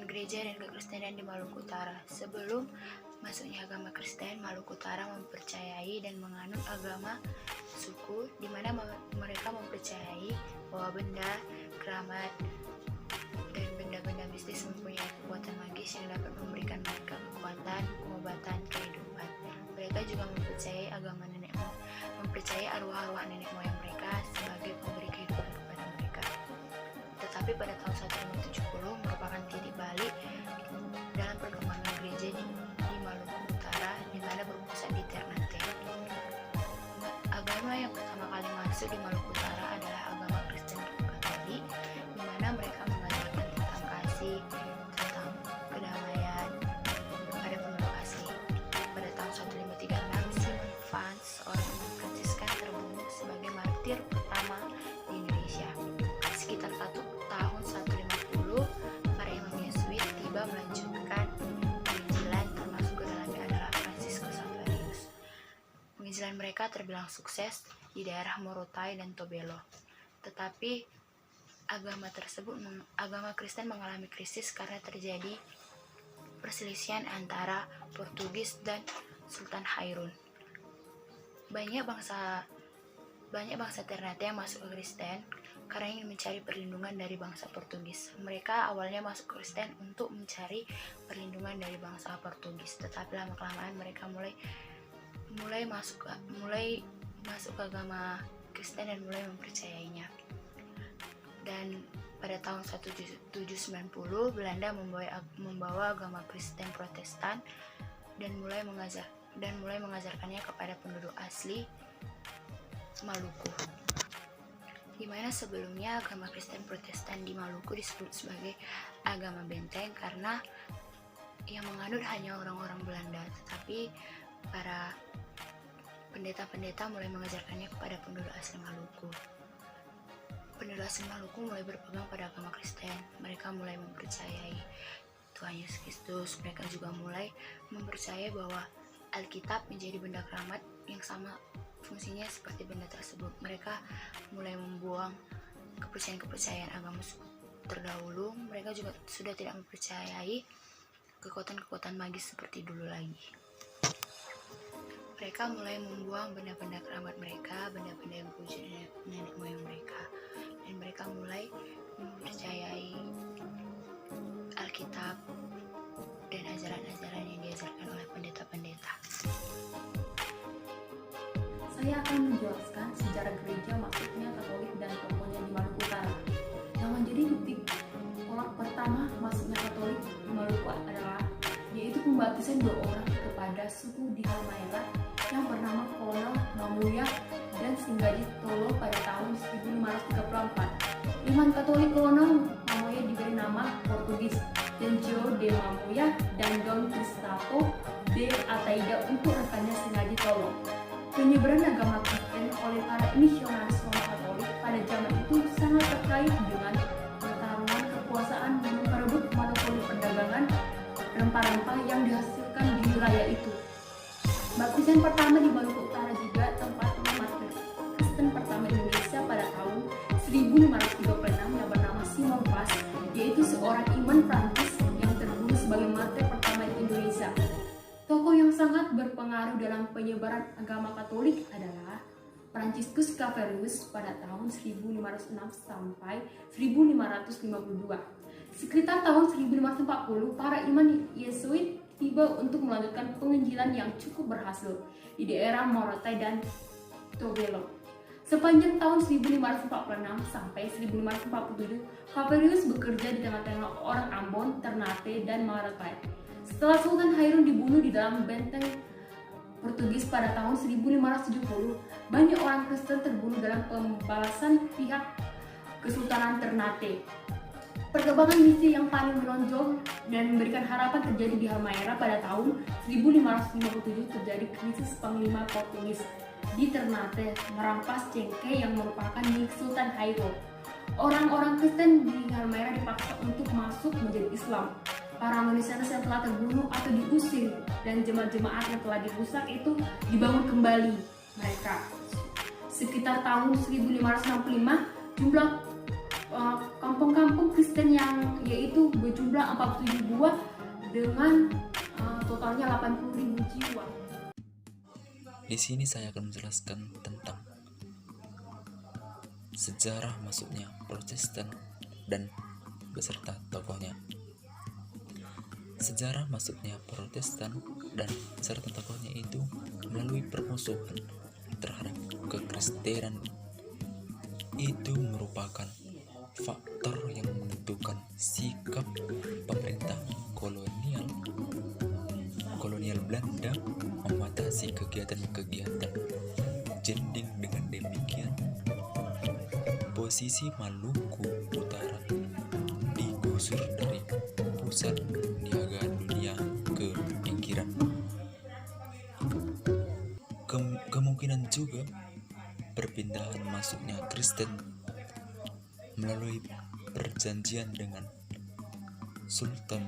gereja dan kekristenan di Maluku Utara. Sebelum masuknya agama Kristen, Maluku Utara mempercayai dan menganut agama suku, di mana mereka mempercayai bahwa benda, keramat, dan benda-benda mistis mempunyai kekuatan magis yang dapat memberikan mereka kekuatan, pengobatan, kehidupan. Mereka juga mempercayai arwah-arwah nenek moyang mereka sebagai pemberi kehidupan kepada mereka. Tetapi pada tahun 1570 merupakan titik balik dalam perkembangan gereja di Maluku Utara, di mana berpusat di Ternate. Agama yang pertama kali masuk di Maluku Utara adalah agama Kristen Katolik, di mana mereka mengajarkan tentang kasih, tentang kedamaian pada penduduk asli. Pada tahun 1536, Simon Vance, seorang Fransiskan, terbunuh sebagai martir pertama di Indonesia. Sekitar tahun 150, para imam Yesuit tiba melanjutkan penginjilan, termasuk ke dalamnya adalah Franciscus Xaverius. Penginjilan mereka terbilang sukses di daerah Morotai dan Tobelo. Tetapi agama Kristen mengalami krisis karena terjadi perselisihan antara Portugis dan Sultan Hairun. Banyak bangsa Ternate yang masuk ke Kristen karena ingin mencari perlindungan dari bangsa Portugis. Mereka awalnya masuk Kristen untuk mencari perlindungan dari bangsa Portugis, tetapi lama-kelamaan mereka mulai masuk ke agama Kristen dan mulai mempercayainya. Dan pada tahun 1790, Belanda membawa agama Kristen Protestan dan mulai mengajarkannya kepada penduduk asli Maluku. Di mana sebelumnya agama Kristen Protestan di Maluku disebut sebagai agama benteng karena yang menganut hanya orang-orang Belanda, tetapi para pendeta-pendeta mulai mengajarkannya kepada penduduk asli Maluku. Penduduk asli Maluku mulai berpegang pada agama Kristen. Mereka mulai mempercayai Tuhan Yesus Kristus. Mereka juga mulai mempercayai bahwa Alkitab menjadi benda keramat yang sama fungsinya seperti benda tersebut. Mereka mulai membuang kepercayaan agama terdahulu. Mereka juga sudah tidak mempercayai kekuatan-kekuatan magis seperti dulu lagi. Mereka mulai membuang benda-benda keramat mereka, benda-benda yang berwujud nenek moyang mereka, dan mereka mulai mempercayai Alkitab dan ajaran-ajaran yang diajarkan oleh pendeta-pendeta. Saya akan menjelaskan sejarah gereja masuknya Katolik dan tokohnya di Maluku Utara. Yang menjadi bukti tolak pertama masuknya Katolik di Maluku adalah yaitu pembaptisan 2 orang kepada suku di Halmahera yang bernama Kolonel Mamuya dan Singgaji Tolo pada tahun 1534. Iman Katolik Kolonel Mamuya diberi nama Portugis dan Joe de Mamuya dan Don Cristato de Ataida untuk rekannya Singgaji Tolo. Penyebaran agama Kristen oleh para misionaris Roma Katolik pada zaman itu sangat terkait dengan pertarungan kekuasaan yang memperebut monopoli perdagangan rempah-rempah yang dihasilkan di wilayah itu. Baptisan pertama di Maluku Utara juga tempat martir Kristen pertama Indonesia pada tahun 1536 yang bernama Simon Vance, yaitu seorang iman Prancis yang terbunuh sebagai martir pertama di Indonesia. Tokoh yang sangat berpengaruh dalam penyebaran agama Katolik adalah Franciscus Xaverius pada tahun 1506 sampai 1552. Sekitar tahun 1540, para imam Yesuit tiba untuk melanjutkan penginjilan yang cukup berhasil di daerah Morotai dan Tobelo. Sepanjang tahun 1546 sampai 1547, Xaverius bekerja di tengah-tengah orang Ambon, Ternate, dan Morotai. Setelah Sultan Hairun dibunuh di dalam benteng Portugis pada tahun 1570, banyak orang Kristen terbunuh dalam pembalasan pihak Kesultanan Ternate. Perkembangan misi yang paling menonjol dan memberikan harapan terjadi di Halmahera pada tahun 1557 terjadi krisis Panglima Portugis di Ternate merampas Cengkeh yang merupakan milik Sultan Hairun. Orang-orang Kristen di Halmahera dipaksa untuk masuk menjadi Islam. Para misionaris yang telah terbunuh atau diusir dan jemaat-jemaat yang telah dirusak itu dibangun kembali mereka. Sekitar tahun 1565, jumlah kampung-kampung Kristen yang yaitu berjumlah 47 buah dengan totalnya 80.000 jiwa. Di sini saya akan menjelaskan tentang sejarah masuknya Protestan dan beserta tokohnya. Sejarah masuknya Protestan dan beserta tokohnya itu melalui permusuhan terhadap kekristenan. Itu merupakan faktor yang menentukan sikap pemerintah kolonial Belanda membatasi kegiatan-kegiatan jending. Dengan demikian, posisi Maluku Utara digusur dari pusat niaga dunia ke pinggiran. Kemungkinan juga perpindahan masuknya Kristen melalui perjanjian dengan Sultan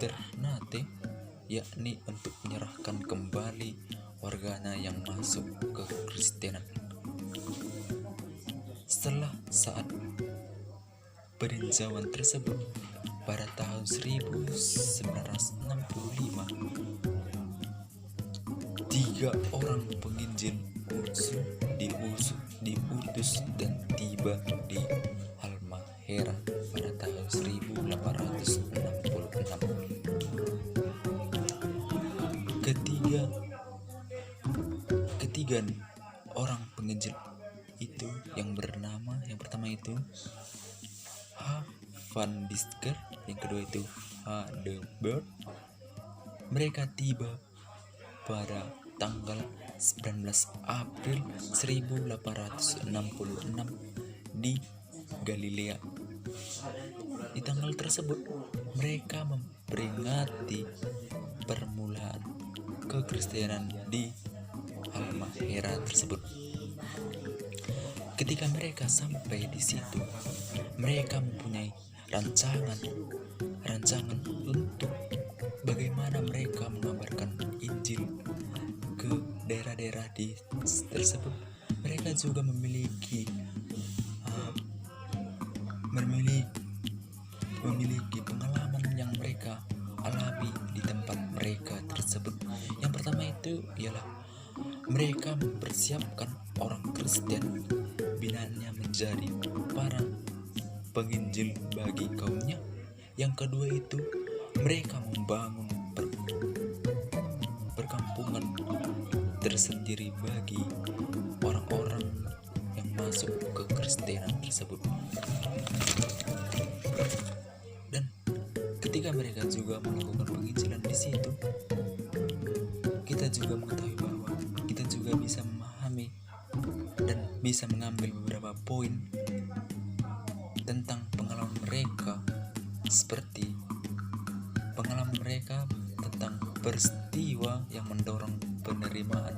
Ternate, yakni untuk menyerahkan kembali warganya yang masuk ke Kristenan. Setelah saat peninjauan tersebut pada tahun 1965, 3 orang penginjil diutus dan tiba di Halmahera pada tahun 1866. Ketiga orang penginjil itu yang pertama itu H. van Bisker, yang kedua itu H. de Boer. Mereka tiba pada tanggal 19 April 1866 di Galilea. Di tanggal tersebut mereka memperingati permulaan kekristenan di Halmahera tersebut. Ketika mereka sampai di situ, mereka mempunyai rancangan untuk bagaimana mereka mengabarkan Injil ke daerah-daerah di tersebut. Mereka juga memiliki pengalaman yang mereka alami di tempat mereka tersebut. Yang pertama itu ialah mereka mempersiapkan orang Kristen binaannya menjadi para penginjil bagi kaumnya. Yang kedua itu mereka membangun perkampungan tersendiri bagi orang-orang yang masuk ke Kristenan tersebut. Dan ketika mereka juga melakukan penginjilan di situ, kita juga mengetahui bahwa kita juga bisa memahami dan bisa mengambil beberapa poin tentang pengalaman mereka, seperti pengalaman mereka tentang peristiwa yang mendorong penerimaan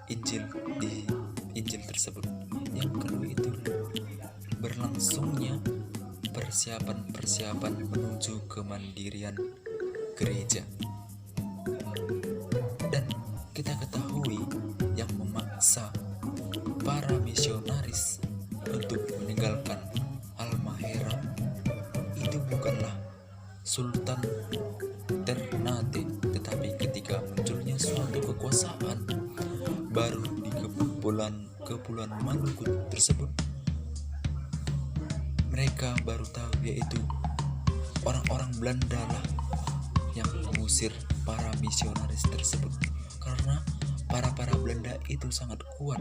Injil di Injil tersebut. Yang kedua itu berlangsungnya persiapan menuju kemandirian gereja. Dan kita ketahui yang memaksa para misionaris untuk meninggalkan Halmahera itu bukanlah Sultan Ternate, tetapi ketika munculnya suatu kekuasaan baru di kepulauan Maluku tersebut, mereka baru tahu yaitu orang-orang Belanda lah yang mengusir para misionaris tersebut, karena para Belanda itu sangat kuat.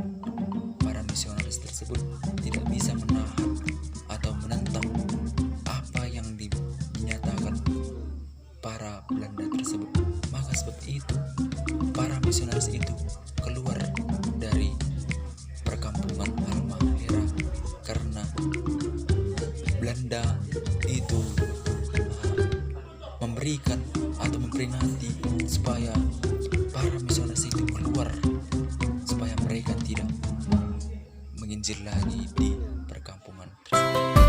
Para misionaris tersebut tidak bisa menahan atau menentang apa yang dinyatakan para Belanda tersebut. Maka sebab itu para misionaris itu keluar dari perkampungan Halmahera, karena Belanda itu memberikan atau memperingati supaya para misionaris itu keluar, supaya mereka tidak menginjil lagi di perkampungan tersebut.